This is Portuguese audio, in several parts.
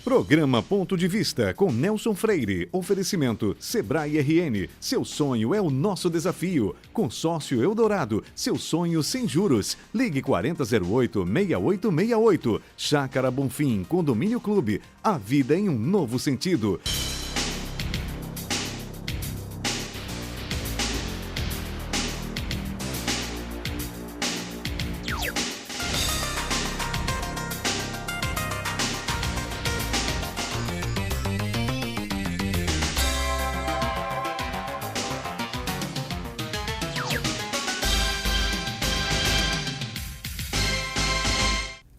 Programa Ponto de Vista com Nelson Freire. Oferecimento Sebrae RN. Seu sonho é o nosso desafio. Consórcio Eldorado. Seu sonho sem juros. Ligue 4008-6868. Chácara Bonfim. Condomínio Clube. A vida em um novo sentido.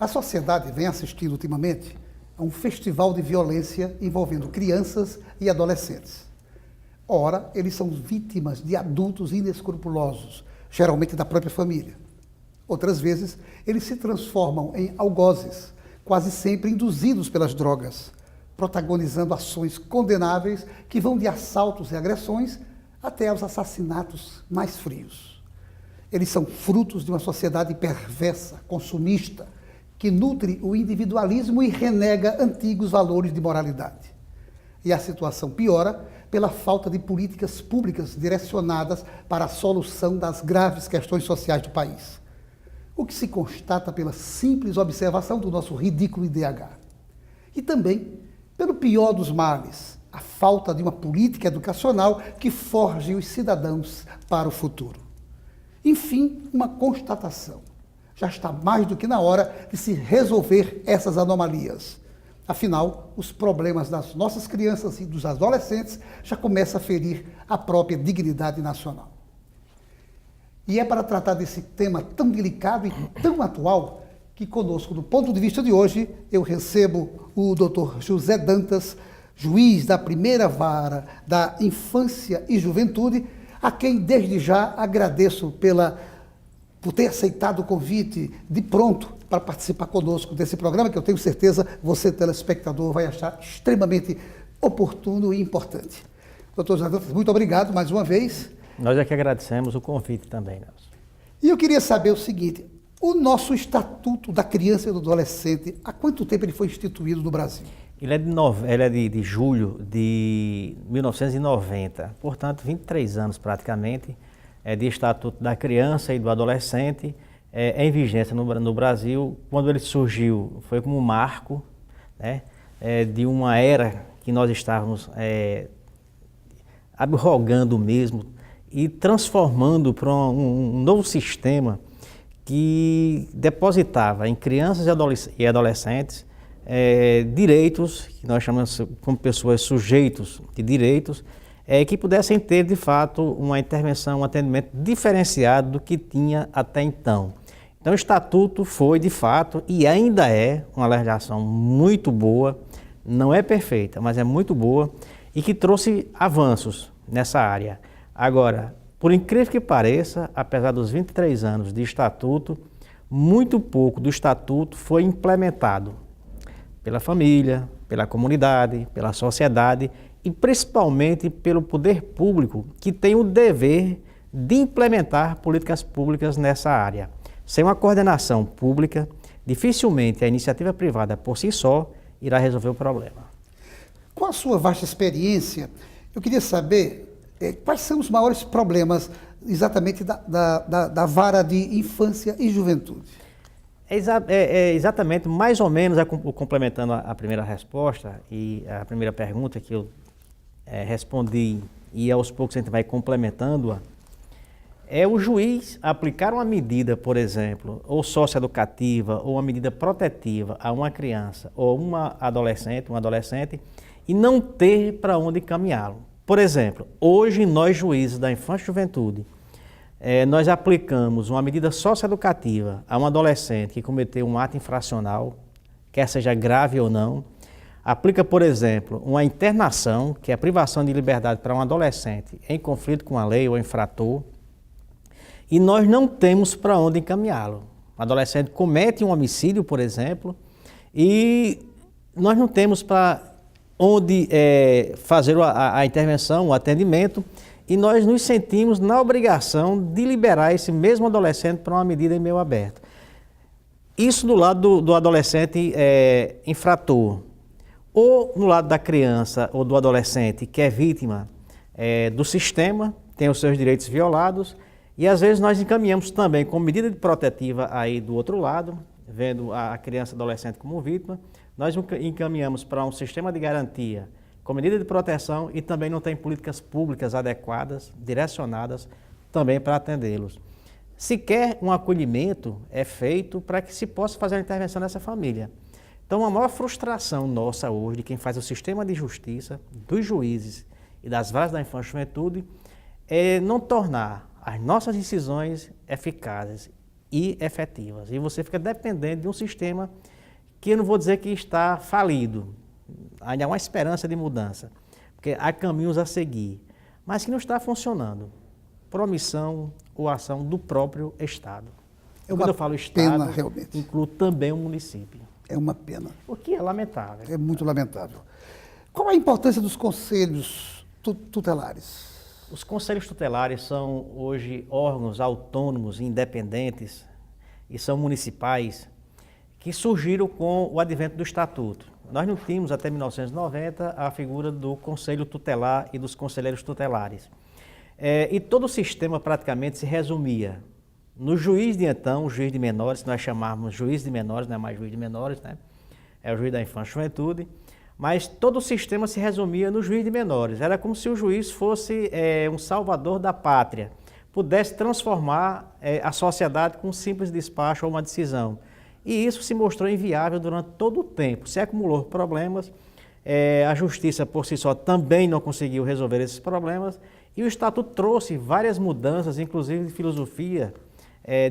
A sociedade vem assistindo ultimamente a um festival de violência envolvendo crianças e adolescentes. Ora, eles são vítimas de adultos inescrupulosos, geralmente da própria família. Outras vezes, eles se transformam em algozes, quase sempre induzidos pelas drogas, protagonizando ações condenáveis que vão de assaltos e agressões até aos assassinatos mais frios. Eles são frutos de uma sociedade perversa, consumista, que nutre o individualismo e renega antigos valores de moralidade. E a situação piora pela falta de políticas públicas direcionadas para a solução das graves questões sociais do país. O que se constata pela simples observação do nosso ridículo IDH. E também pelo pior dos males, a falta de uma política educacional que forge os cidadãos para o futuro. Enfim, uma constatação. Já está mais do que na hora de se resolver essas anomalias. Afinal, os problemas das nossas crianças e dos adolescentes já começam a ferir a própria dignidade nacional. E é para tratar desse tema tão delicado e tão atual que conosco, do ponto de vista de hoje, eu recebo o Dr. José Dantas, juiz da primeira vara da Infância e Juventude, a quem desde já agradeço por ter aceitado o convite de pronto para participar conosco desse programa, que eu tenho certeza você, telespectador, vai achar extremamente oportuno e importante. Doutor José Dantas, muito obrigado mais uma vez. Nós é que agradecemos o convite também, Nelson. E eu queria saber o seguinte, o nosso Estatuto da Criança e do Adolescente, há quanto tempo ele foi instituído no Brasil? Ele é de julho de 1990, portanto, 23 anos praticamente, de Estatuto da Criança e do Adolescente, em vigência no Brasil. Quando ele surgiu, foi como um marco, né, de uma era que nós estávamos abrogando mesmo e transformando para um novo sistema que depositava em crianças e adolescentes direitos, que nós chamamos como pessoas sujeitos de direitos, que pudessem ter, de fato, uma intervenção, um atendimento diferenciado do que tinha até então. Então, o Estatuto foi, de fato, e ainda é uma legislação muito boa, não é perfeita, mas é muito boa, e que trouxe avanços nessa área. Agora, por incrível que pareça, apesar dos 23 anos de Estatuto, muito pouco do Estatuto foi implementado pela família, pela comunidade, pela sociedade, e principalmente pelo poder público, que tem o dever de implementar políticas públicas nessa área. Sem uma coordenação pública, dificilmente a iniciativa privada por si só irá resolver o problema. Com a sua vasta experiência, eu queria saber quais são os maiores problemas exatamente da vara de infância e juventude. Exatamente, mais ou menos, complementando a primeira resposta e a primeira pergunta que eu respondi, e aos poucos a gente vai complementando-a, é o juiz aplicar uma medida, por exemplo, ou socioeducativa, ou uma medida protetiva a uma criança ou um adolescente, e não ter para onde encaminhá-lo. Por exemplo, hoje nós juízes da infância e juventude, nós aplicamos uma medida socioeducativa a um adolescente que cometeu um ato infracional, quer seja grave ou não, aplica, por exemplo, uma internação, que é a privação de liberdade para um adolescente em conflito com a lei ou infrator, e nós não temos para onde encaminhá-lo. O adolescente comete um homicídio, por exemplo, e nós não temos para onde fazer a intervenção, o atendimento, e nós nos sentimos na obrigação de liberar esse mesmo adolescente para uma medida em meio aberto. Isso do lado do adolescente infrator. ou no lado da criança ou do adolescente que é vítima do sistema, tem os seus direitos violados, e às vezes nós encaminhamos também com medida de protetiva aí do outro lado, vendo a criança e adolescente como vítima, nós encaminhamos para um sistema de garantia com medida de proteção e também não tem políticas públicas adequadas, direcionadas também para atendê-los. Sequer um acolhimento é feito para que se possa fazer a intervenção nessa família. Então, a maior frustração nossa hoje, de quem faz o sistema de justiça, dos juízes e das varas da infância e juventude, é não tornar as nossas decisões eficazes e efetivas. E você fica dependendo de um sistema que eu não vou dizer que está falido, ainda há uma esperança de mudança, porque há caminhos a seguir, mas que não está funcionando, por omissão ou ação do próprio Estado. Quando eu falo Estado, realmente. Incluo também o município. É uma pena. O que é lamentável. É muito lamentável. Qual a importância dos conselhos tutelares? Os conselhos tutelares são hoje órgãos autônomos, independentes, e são municipais, que surgiram com o advento do Estatuto. Nós não tínhamos até 1990 a figura do Conselho Tutelar e dos conselheiros tutelares. E todo o sistema praticamente se resumia no juiz de então, o juiz de menores, que nós chamávamos juiz de menores, não é mais juiz de menores, né? É o juiz da infância e juventude, mas todo o sistema se resumia no juiz de menores. Era como se o juiz fosse um salvador da pátria, pudesse transformar a sociedade com um simples despacho ou uma decisão. E isso se mostrou inviável durante todo o tempo. Se acumulou problemas, a justiça por si só também não conseguiu resolver esses problemas, e o Estatuto trouxe várias mudanças, inclusive de filosofia,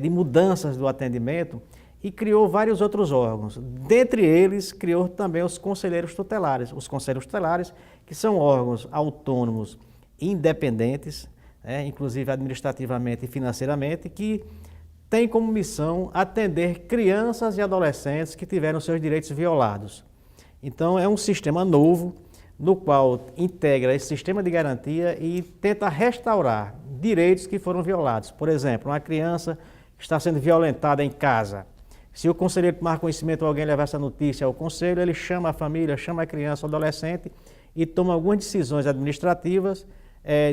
de mudanças do atendimento, e criou vários outros órgãos. Dentre eles, criou também os conselheiros tutelares. Os conselheiros tutelares, que são órgãos autônomos, independentes, inclusive administrativamente e financeiramente, que têm como missão atender crianças e adolescentes que tiveram seus direitos violados. Então, é um sistema novo, no qual integra esse sistema de garantia e tenta restaurar direitos que foram violados. Por exemplo, uma criança que está sendo violentada em casa. Se o conselheiro tomar conhecimento ou alguém levar essa notícia ao conselho, ele chama a família, chama a criança ou adolescente e toma algumas decisões administrativas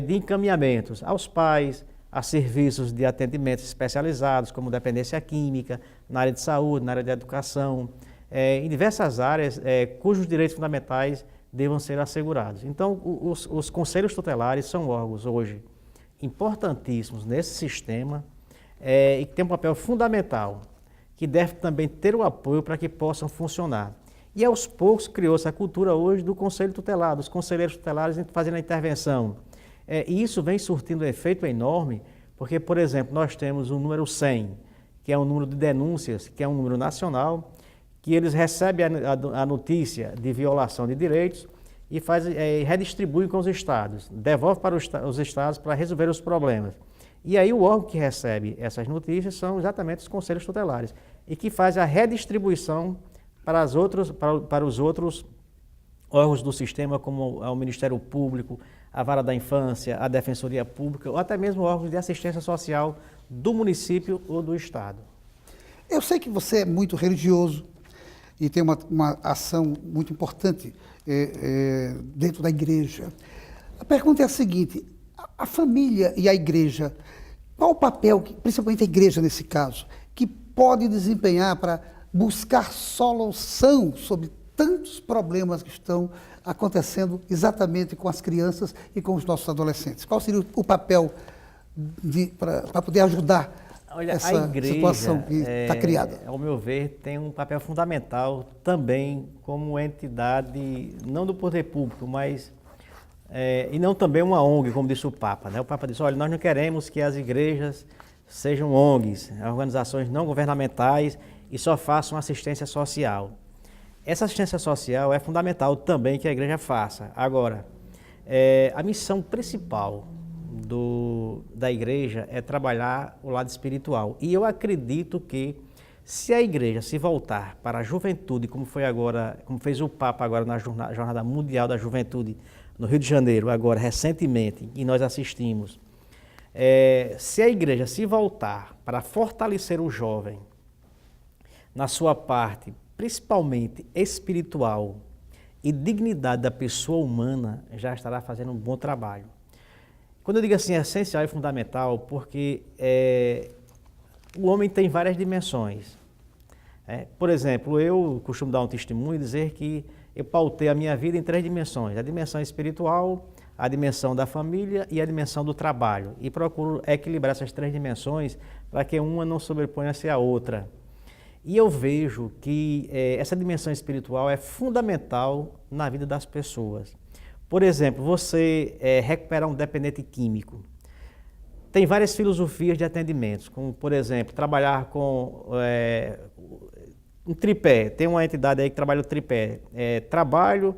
de encaminhamentos aos pais, a serviços de atendimentos especializados, como dependência química, na área de saúde, na área de educação, em diversas áreas cujos direitos fundamentais devam ser assegurados. Então, os conselhos tutelares são órgãos hoje importantíssimos nesse sistema e que têm um papel fundamental, que deve também ter o apoio para que possam funcionar. E aos poucos criou-se a cultura hoje do conselho tutelar, dos conselheiros tutelares fazendo a intervenção. E isso vem surtindo um efeito enorme, porque, por exemplo, nós temos o número 100, que é um número de denúncias, que é um número nacional, que eles recebem a notícia de violação de direitos e redistribuem com os estados, devolve para os estados para resolver os problemas. E aí o órgão que recebe essas notícias são exatamente os conselhos tutelares e que faz a redistribuição para os outros órgãos do sistema, como o Ministério Público, a Vara da Infância, a Defensoria Pública ou até mesmo órgãos de assistência social do município ou do estado. Eu sei que você é muito religioso e tem uma ação muito importante dentro da igreja. A pergunta é a seguinte: a família e a igreja, qual o papel, principalmente a igreja nesse caso, que pode desempenhar para buscar solução sobre tantos problemas que estão acontecendo exatamente com as crianças e com os nossos adolescentes? Qual seria o papel para poder ajudar essa situação que está criada? Ao meu ver, tem um papel fundamental também como entidade, não do poder público, mas e não também uma ONG, como disse o Papa, né? O Papa disse: olha, nós não queremos que as igrejas sejam ONGs, organizações não governamentais, e só façam assistência social. Essa assistência social é fundamental também que a igreja faça. Agora, a missão principal da igreja é trabalhar o lado espiritual. E eu acredito que se a igreja se voltar para a juventude, como fez o Papa agora na Jornada Mundial da Juventude no Rio de Janeiro, agora recentemente, e nós assistimos, se a igreja se voltar para fortalecer o jovem na sua parte, principalmente espiritual, e dignidade da pessoa humana, já estará fazendo um bom trabalho. Quando eu digo assim, é essencial e fundamental, porque o homem tem várias dimensões. Por exemplo, eu costumo dar um testemunho e dizer que eu pautei a minha vida em 3 dimensões: a dimensão espiritual, a dimensão da família e a dimensão do trabalho. E procuro equilibrar essas 3 dimensões para que uma não sobreponha-se à outra. E eu vejo que essa dimensão espiritual é fundamental na vida das pessoas. Por exemplo, você recuperar um dependente químico. Tem várias filosofias de atendimentos, como, por exemplo, trabalhar com um tripé. Tem uma entidade aí que trabalha o tripé. Trabalho,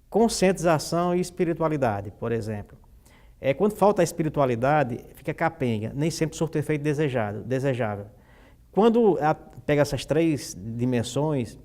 conscientização e espiritualidade, por exemplo. Quando falta a espiritualidade, fica capenga, nem sempre surte o efeito desejável. Quando pega essas 3 dimensões,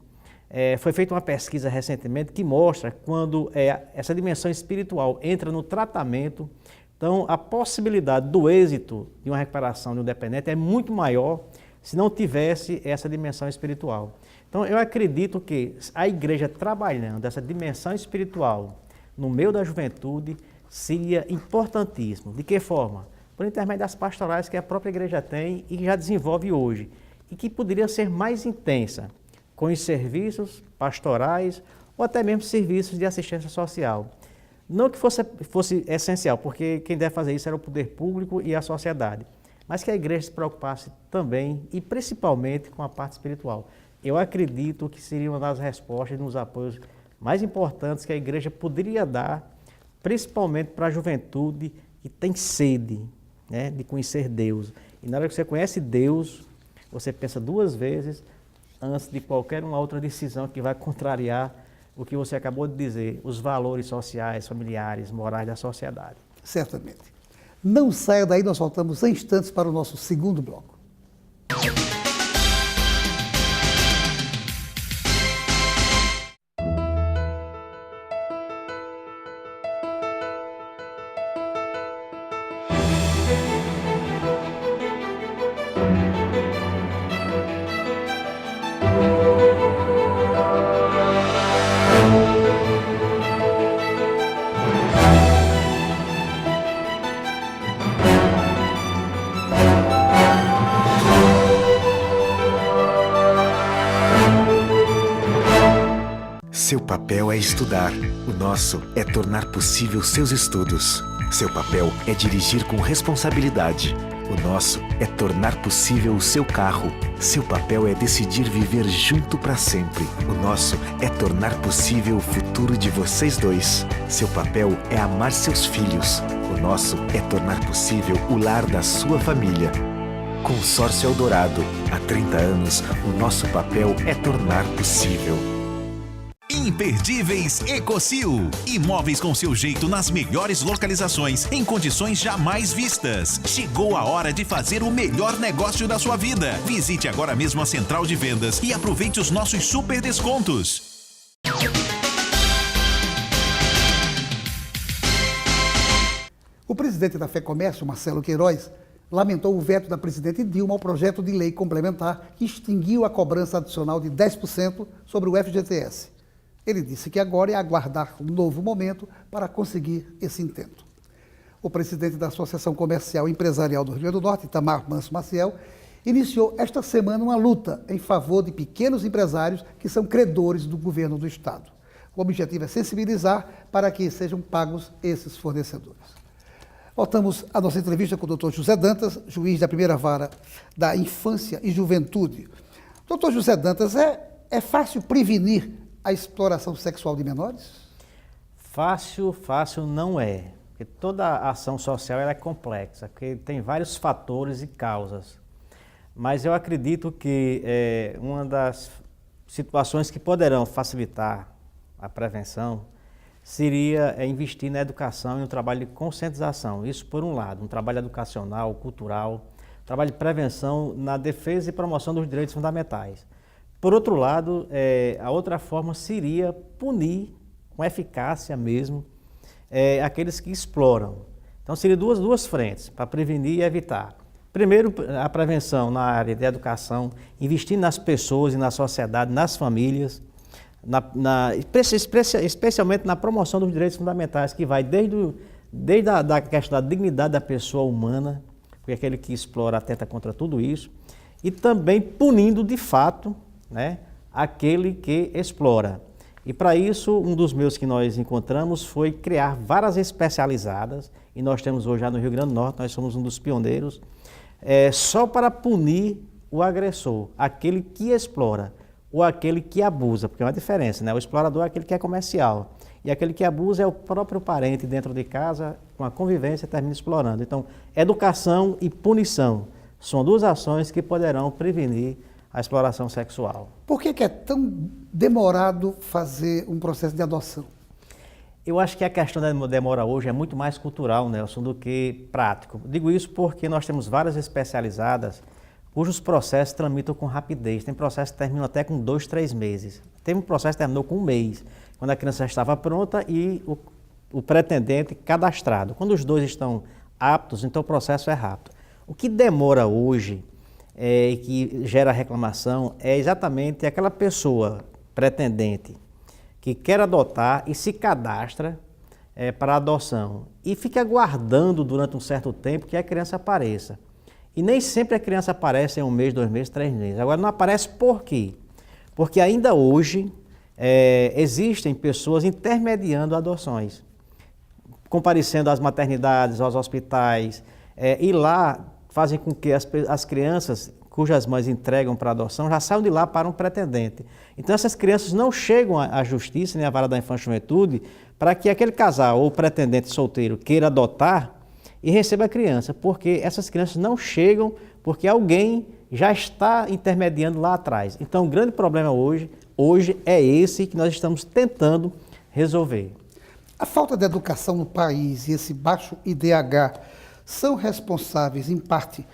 foi feita uma pesquisa recentemente que mostra quando essa dimensão espiritual entra no tratamento, então a possibilidade do êxito de uma recuperação de um dependente é muito maior se não tivesse essa dimensão espiritual. Então eu acredito que a igreja trabalhando essa dimensão espiritual no meio da juventude seria importantíssimo. De que forma? Por intermédio das pastorais que a própria igreja tem e já desenvolve hoje, e que poderia ser mais intensa com os serviços pastorais ou até mesmo serviços de assistência social. Não que fosse essencial, porque quem deve fazer isso era o poder público e a sociedade, mas que a igreja se preocupasse também e principalmente com a parte espiritual. Eu acredito que seria uma das respostas e dos apoios mais importantes que a igreja poderia dar, principalmente para a juventude que tem sede, né, de conhecer Deus. E na hora que você conhece Deus, você pensa 2 vezes antes de qualquer uma outra decisão que vai contrariar o que você acabou de dizer, os valores sociais, familiares, morais da sociedade. Certamente. Não saia daí, nós voltamos em instantes para o nosso segundo bloco. Seu papel é estudar. O nosso é tornar possível seus estudos. Seu papel é dirigir com responsabilidade. O nosso é tornar possível o seu carro. Seu papel é decidir viver junto para sempre. O nosso é tornar possível o futuro de vocês dois. Seu papel é amar seus filhos. O nosso é tornar possível o lar da sua família. Consórcio Eldorado. Há 30 anos, o nosso papel é tornar possível. Imperdíveis Ecocil. Imóveis com seu jeito nas melhores localizações, em condições jamais vistas. Chegou a hora de fazer o melhor negócio da sua vida. Visite agora mesmo a central de vendas e aproveite os nossos super descontos. O presidente da FEComércio, Marcelo Queiroz, lamentou o veto da presidente Dilma ao projeto de lei complementar que extinguiu a cobrança adicional de 10% sobre o FGTS. Ele disse que agora é aguardar um novo momento para conseguir esse intento. O presidente da Associação Comercial e Empresarial do Rio Grande do Norte, Itamar Manso Maciel, iniciou esta semana uma luta em favor de pequenos empresários que são credores do governo do Estado. O objetivo é sensibilizar para que sejam pagos esses fornecedores. Voltamos à nossa entrevista com o Dr. José Dantas, juiz da primeira vara da Infância e Juventude. Dr. José Dantas, é fácil prevenir a exploração sexual de menores? Fácil não é, porque toda ação social ela é complexa, porque tem vários fatores e causas. Mas eu acredito que uma das situações que poderão facilitar a prevenção seria investir na educação e no trabalho de conscientização. Isso por um lado, um trabalho educacional, cultural, trabalho de prevenção na defesa e promoção dos direitos fundamentais. Por outro lado, a outra forma seria punir com eficácia mesmo aqueles que exploram. Então, seria duas frentes, para prevenir e evitar. Primeiro, a prevenção na área de educação, investindo nas pessoas e na sociedade, nas famílias, especialmente na promoção dos direitos fundamentais, que vai desde a questão da dignidade da pessoa humana, porque aquele que explora atenta contra tudo isso, e também punindo de fato, né, aquele que explora. E para isso, um dos meios que nós encontramos foi criar varas especializadas, e nós temos hoje já no Rio Grande do Norte, nós somos um dos pioneiros, só para punir o agressor, aquele que explora ou aquele que abusa, porque é uma diferença, né? O explorador é aquele que é comercial e aquele que abusa é o próprio parente dentro de casa, com a convivência, termina explorando. Então, educação e punição são duas ações que poderão prevenir a exploração sexual. Por que é tão demorado fazer um processo de adoção? Eu acho que a questão da demora hoje é muito mais cultural, Nelson, do que prático. Digo isso porque nós temos várias especializadas cujos processos tramitam com rapidez. Tem processos que terminam até com 2, 3 meses. Teve um processo que terminou com 1 mês, quando a criança já estava pronta e o pretendente cadastrado. Quando os dois estão aptos, então o processo é rápido. O que demora hoje e que gera reclamação é exatamente aquela pessoa pretendente que quer adotar e se cadastra para adoção e fica aguardando durante um certo tempo que a criança apareça. E nem sempre a criança aparece em 1 mês, 2 meses, 3 meses. Agora não aparece por quê? Porque ainda hoje existem pessoas intermediando adoções, comparecendo às maternidades, aos hospitais, e lá fazem com que as crianças cujas mães entregam para adoção já saiam de lá para um pretendente. Então essas crianças não chegam à justiça, nem à vara da infância e juventude, para que aquele casal ou pretendente solteiro queira adotar e receba a criança, porque essas crianças não chegam porque alguém já está intermediando lá atrás. Então o grande problema hoje é esse que nós estamos tentando resolver. A falta de educação no país e esse baixo IDH são responsáveis, em parte,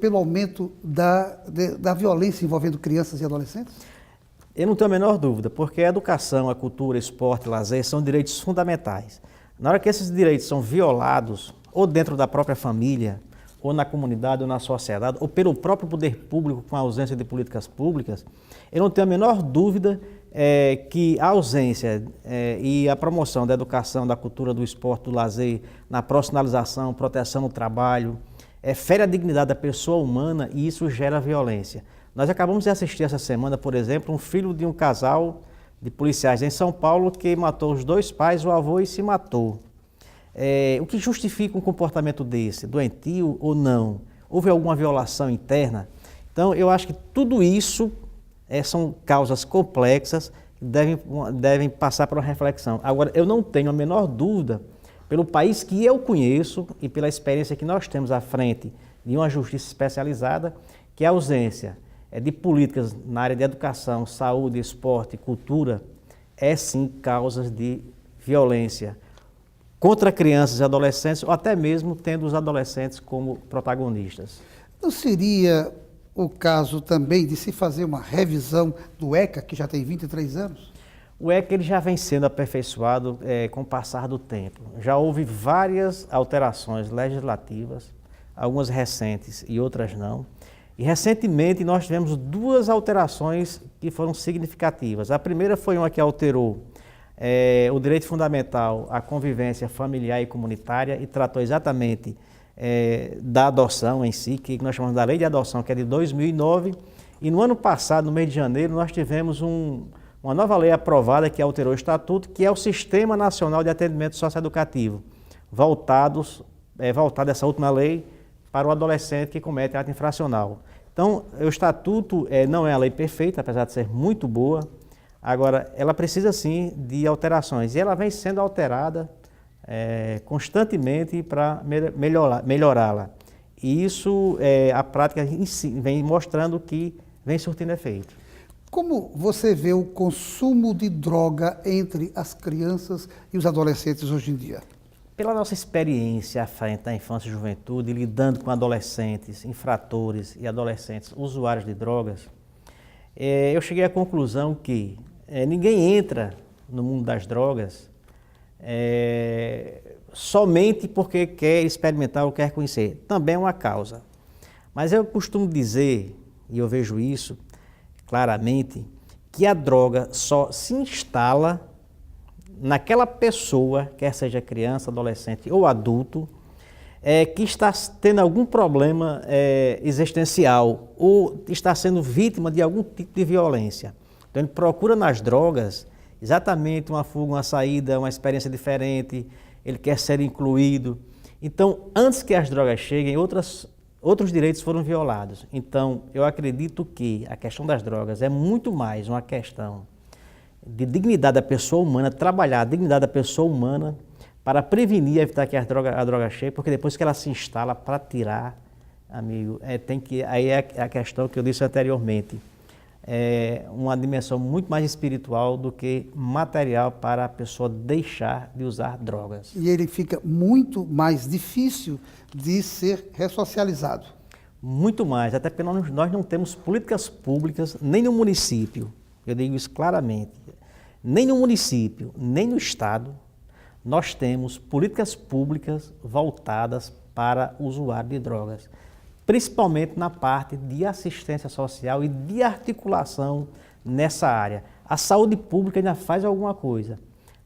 pelo aumento da violência envolvendo crianças e adolescentes? Eu não tenho a menor dúvida, porque a educação, a cultura, esporte, lazer são direitos fundamentais. Na hora que esses direitos são violados, ou dentro da própria família, ou na comunidade, ou na sociedade, ou pelo próprio poder público com a ausência de políticas públicas, eu não tenho a menor dúvida que a ausência e a promoção da educação, da cultura, do esporte, do lazer, na profissionalização, proteção no trabalho, fere a dignidade da pessoa humana e isso gera violência. Nós acabamos de assistir essa semana, por exemplo, um filho de um casal de policiais em São Paulo que matou os 2 pais, o avô, e se matou. O que justifica um comportamento desse? Doentio ou não? Houve alguma violação interna? Então, eu acho que tudo isso são causas complexas que devem passar por uma reflexão. Agora, eu não tenho a menor dúvida, pelo país que eu conheço e pela experiência que nós temos à frente de uma justiça especializada, que a ausência de políticas na área de educação, saúde, esporte, cultura, sim causas de violência contra crianças e adolescentes, ou até mesmo tendo os adolescentes como protagonistas. Não seria o caso também de se fazer uma revisão do ECA, que já tem 23 anos? O ECA ele já vem sendo aperfeiçoado com o passar do tempo. Já houve várias alterações legislativas, algumas recentes e outras não. E recentemente nós tivemos 2 alterações que foram significativas. A primeira foi uma que alterou o direito fundamental à convivência familiar e comunitária e tratou exatamente da adoção em si, que nós chamamos da Lei de Adoção, que é de 2009. E no ano passado, no mês de janeiro, nós tivemos uma nova lei aprovada que alterou o Estatuto, que é o Sistema Nacional de Atendimento Socioeducativo, voltada essa última lei para o adolescente que comete ato infracional. Então, o Estatuto não é a lei perfeita, apesar de ser muito boa. Agora, ela precisa sim de alterações e ela vem sendo alterada constantemente para melhorá-la. E isso, a prática em si, vem mostrando que vem surtindo efeito. Como você vê o consumo de droga entre as crianças e os adolescentes hoje em dia? Pela nossa experiência à frente da infância e juventude, lidando com adolescentes, infratores e adolescentes usuários de drogas, eu cheguei à conclusão que ninguém entra no mundo das drogas somente porque quer experimentar ou quer conhecer. Também é uma causa. Mas eu costumo dizer, e eu vejo isso claramente, que a droga só se instala naquela pessoa, quer seja criança, adolescente ou adulto, que está tendo algum problema existencial ou está sendo vítima de algum tipo de violência. Então ele procura nas drogas exatamente uma fuga, uma saída, uma experiência diferente, ele quer ser incluído. Então, antes que as drogas cheguem, outros direitos foram violados. Então, eu acredito que a questão das drogas é muito mais uma questão de dignidade da pessoa humana, trabalhar a dignidade da pessoa humana para prevenir e evitar que a droga chegue, porque depois que ela se instala para tirar, amigo, aí é a questão que eu disse anteriormente, é uma dimensão muito mais espiritual do que material para a pessoa deixar de usar drogas. E ele fica muito mais difícil de ser ressocializado. Muito mais, até porque nós não temos políticas públicas, nem no município, eu digo isso claramente, nem no município, nem no estado, nós temos políticas públicas voltadas para o usuário de drogas, principalmente na parte de assistência social e de articulação nessa área. A saúde pública ainda faz alguma coisa,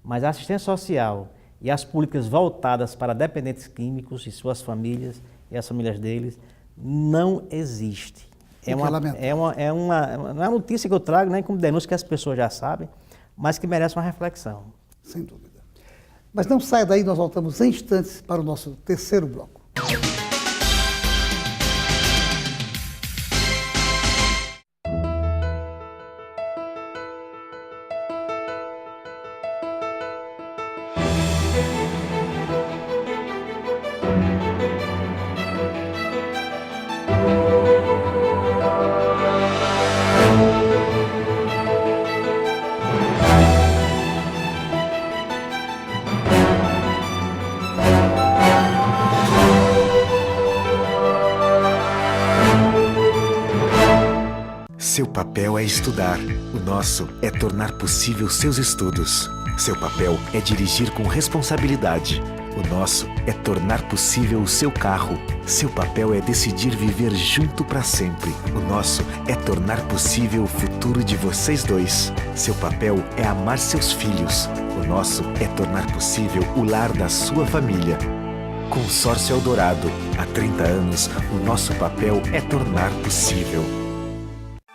mas a assistência social e as políticas voltadas para dependentes químicos e suas famílias e as famílias deles não existe. É uma notícia que eu trago, nem como denúncia que as pessoas já sabem, mas que merece uma reflexão. Sem dúvida. Mas não saia daí, nós voltamos em instantes para o nosso terceiro bloco. Seu papel é estudar, o nosso é tornar possível seus estudos. Seu papel é dirigir com responsabilidade, o nosso é tornar possível o seu carro. Seu papel é decidir viver junto para sempre. O nosso é tornar possível o futuro de vocês dois. Seu papel é amar seus filhos. O nosso é tornar possível o lar da sua família. Consórcio Eldorado. Há 30 anos, o nosso papel é tornar possível.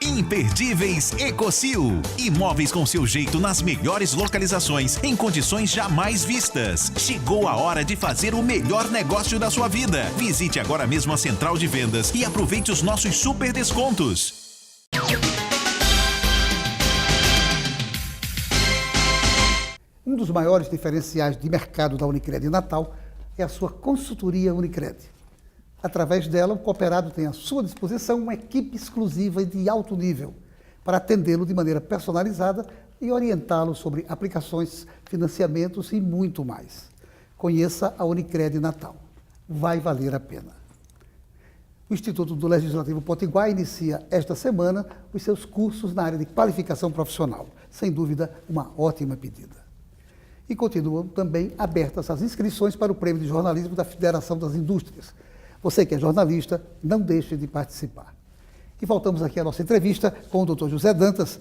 Imperdíveis Ecocil. Imóveis com seu jeito nas melhores localizações, em condições jamais vistas. Chegou a hora de fazer o melhor negócio da sua vida. Visite agora mesmo a central de vendas e aproveite os nossos super descontos. Um dos maiores diferenciais de mercado da Unicred em Natal é a sua consultoria Unicred. Através dela, o cooperado tem à sua disposição uma equipe exclusiva e de alto nível para atendê-lo de maneira personalizada e orientá-lo sobre aplicações, financiamentos e muito mais. Conheça a Unicred Natal. Vai valer a pena. O Instituto do Legislativo Potiguar inicia esta semana os seus cursos na área de qualificação profissional. Sem dúvida, uma ótima pedida. E continuam também abertas as inscrições para o Prêmio de Jornalismo da Federação das Indústrias. Você que é jornalista, não deixe de participar. E voltamos aqui à nossa entrevista com o Dr. José Dantas.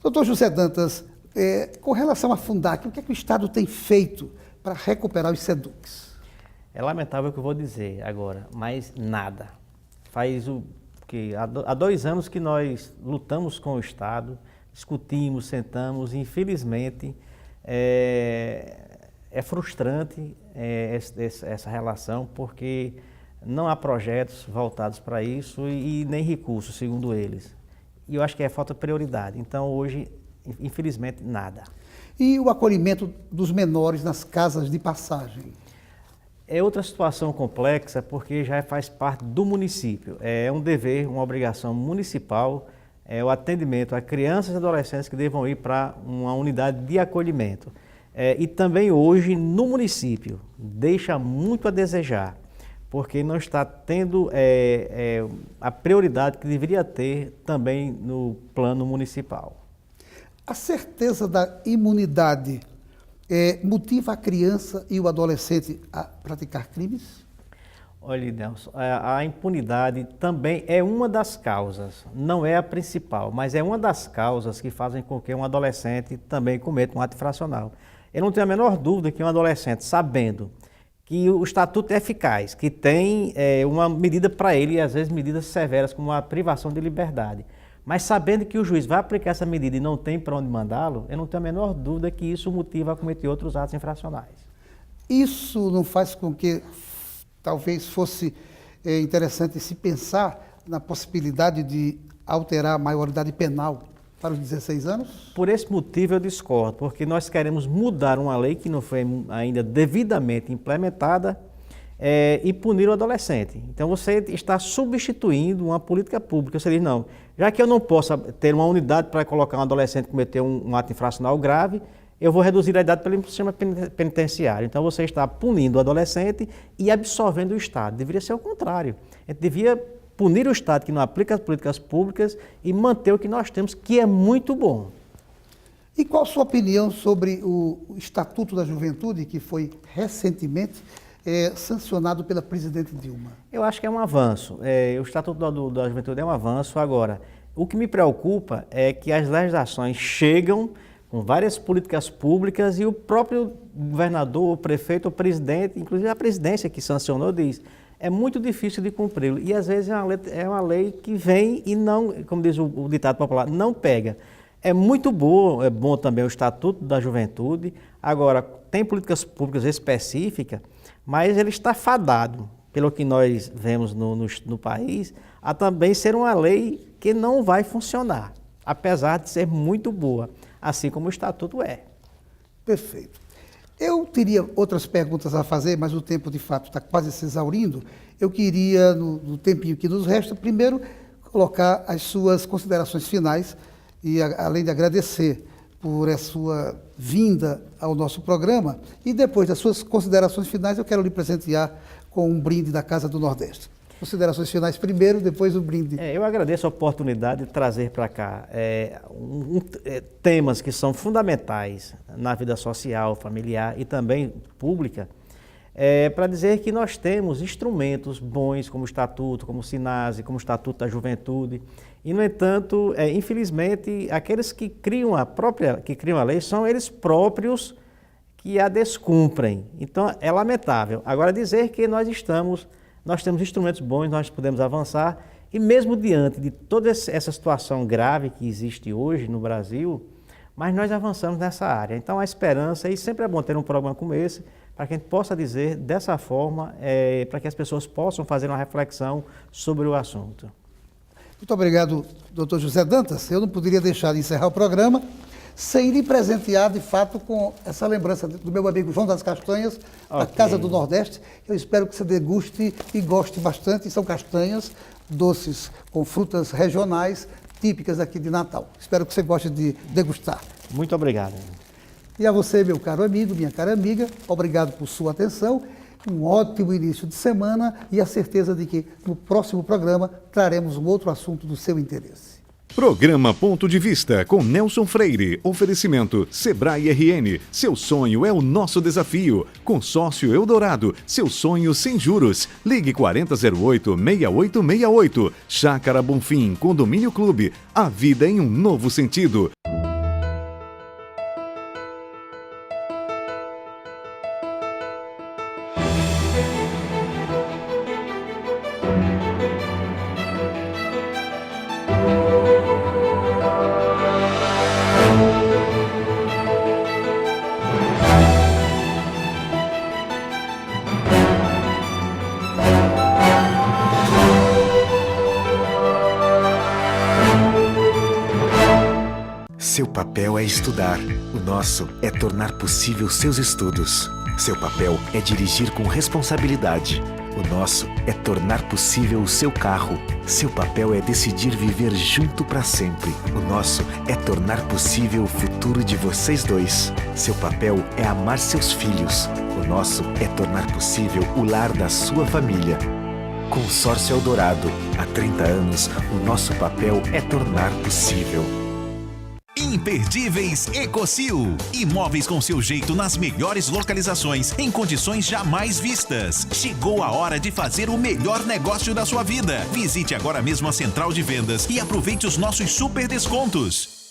Dr. José Dantas, com relação à Fundac, o que é que o Estado tem feito para recuperar os SEDUCs? É lamentável o que eu vou dizer agora, mas nada. Há 2 anos que nós lutamos com o Estado, discutimos, sentamos, e infelizmente é frustrante essa relação, porque não há projetos voltados para isso e nem recursos, segundo eles. E eu acho que é falta de prioridade. Então, hoje, infelizmente, nada. E o acolhimento dos menores nas casas de passagem? É outra situação complexa, porque já faz parte do município. É um dever, uma obrigação municipal, o atendimento a crianças e adolescentes que devam ir para uma unidade de acolhimento. E também hoje, no município, deixa muito a desejar, porque não está tendo a prioridade que deveria ter também no plano municipal. A certeza da imunidade motiva a criança e o adolescente a praticar crimes? Olha, Nelson, a impunidade também é uma das causas, não é a principal, mas é uma das causas que fazem com que um adolescente também cometa um ato infracional. Eu não tenho a menor dúvida que um adolescente, sabendo que o estatuto é eficaz, que tem uma medida para ele, e às vezes medidas severas, como a privação de liberdade, mas sabendo que o juiz vai aplicar essa medida e não tem para onde mandá-lo, eu não tenho a menor dúvida que isso o motiva a cometer outros atos infracionais. Isso não faz com que talvez fosse interessante se pensar na possibilidade de alterar a maioridade penal para os 16 anos? Por esse motivo eu discordo, porque nós queremos mudar uma lei que não foi ainda devidamente implementada e punir o adolescente. Então você está substituindo uma política pública. Você diz, não, já que eu não posso ter uma unidade para colocar um adolescente cometer um ato infracional grave, eu vou reduzir a idade pelo sistema penitenciário. Então você está punindo o adolescente e absolvendo o Estado. Deveria ser o contrário. A gente devia punir o Estado que não aplica as políticas públicas e manter o que nós temos, que é muito bom. E qual a sua opinião sobre o Estatuto da Juventude, que foi recentemente sancionado pela presidente Dilma? Eu acho que é um avanço. O Estatuto da Juventude é um avanço. Agora, o que me preocupa é que as legislações chegam com várias políticas públicas e o próprio governador, o prefeito, o presidente, inclusive a presidência que sancionou, diz é muito difícil de cumpri-lo. E às vezes é uma lei que vem e não, como diz o ditado popular, não pega. É muito bom, é bom também o Estatuto da Juventude. Agora, tem políticas públicas específicas, mas ele está fadado, pelo que nós vemos no país, a também ser uma lei que não vai funcionar, apesar de ser muito boa, assim como o Estatuto é. Perfeito. Eu teria outras perguntas a fazer, mas o tempo de fato está quase se exaurindo. Eu queria, no tempinho que nos resta, primeiro colocar as suas considerações finais e além de agradecer por a sua vinda ao nosso programa, e depois das suas considerações finais eu quero lhe presentear com um brinde da Casa do Nordeste. Considerações finais primeiro, depois o brinde. Eu agradeço a oportunidade de trazer para cá temas que são fundamentais na vida social, familiar e também pública, para dizer que nós temos instrumentos bons como o Estatuto, como o SINASE, como o Estatuto da Juventude, e, no entanto, infelizmente, aqueles que criam a lei são eles próprios que a descumprem. Então, é lamentável. Agora, dizer que nós temos instrumentos bons, nós podemos avançar, e mesmo diante de toda essa situação grave que existe hoje no Brasil, mas nós avançamos nessa área. Então, a esperança, e sempre é bom ter um programa como esse, para que a gente possa dizer dessa forma, para que as pessoas possam fazer uma reflexão sobre o assunto. Muito obrigado, doutor José Dantas. Eu não poderia deixar de encerrar o programa sem lhe presentear, de fato, com essa lembrança do meu amigo João das Castanhas, da Casa do Nordeste. Eu espero que você deguste e goste bastante. São castanhas doces com frutas regionais típicas aqui de Natal. Espero que você goste de degustar. Muito obrigado. E a você, meu caro amigo, minha cara amiga, obrigado por sua atenção. Um ótimo início de semana e a certeza de que no próximo programa traremos um outro assunto do seu interesse. Programa Ponto de Vista com Nelson Freire. Oferecimento Sebrae RN. Seu sonho é o nosso desafio. Consórcio Eldorado. Seu sonho sem juros. Ligue 4008-6868. Chácara Bonfim. Condomínio Clube. A vida em um novo sentido. Seu papel é estudar, o nosso é tornar possível seus estudos. Seu papel é dirigir com responsabilidade, o nosso é tornar possível o seu carro. Seu papel é decidir viver junto para sempre, o nosso é tornar possível o futuro de vocês dois. Seu papel é amar seus filhos, o nosso é tornar possível o lar da sua família. Consórcio Eldorado, há 30 anos, o nosso papel é tornar possível. Imperdíveis Ecosil. Imóveis com seu jeito nas melhores localizações, em condições jamais vistas. Chegou a hora de fazer o melhor negócio da sua vida. Visite agora mesmo a central de vendas e aproveite os nossos super descontos.